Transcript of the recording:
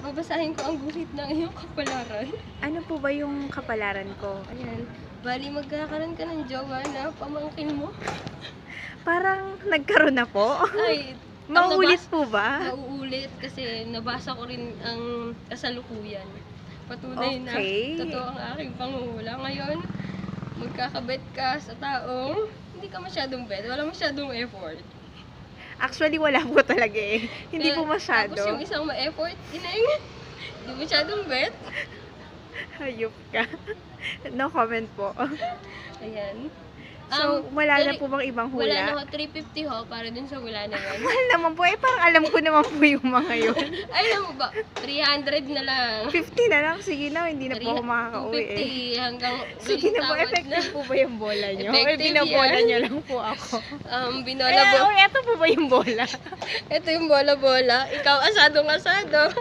babasahin ko ang guhit ng iyong kapalaran. Ano po ba yung kapalaran ko? Ayan. Bali, magkakaroon ka ng jowa na pamangkin mo. Parang nagkaroon na po. Ay, Mauulit po ba? mauulit kasi nabasa ko rin ang kasalukuyan. Patunay Okay. na totoo ang aking pangungula. Ngayon, magkakabet ka sa taong hindi ka masyadong bet. Wala masyadong effort. Actually, wala po talaga eh. Hindi po Tapos masyado. yung isang ma-effort, ineng, hindi masyadong bet. Hayop ka. No comment po. Ayan. So, wala na dali- po bang ibang Wala na hula? ho, 350 ho, para dun sa wala na yun. Mahal naman po eh. Parang alam ko naman po yung mga yun. Ay, alam mo ba, 300 na lang. 50 na lang. Sige na, hindi na po ako makakauwi eh. 250 hanggang Sige na po, tawad effective po ba yung bola nyo? Eh, Effective binabola yan. nyo lang po ako. Binola Eh, oh, eto po ba yung bola? Ito yung bola-bola. Ikaw asadong-asado.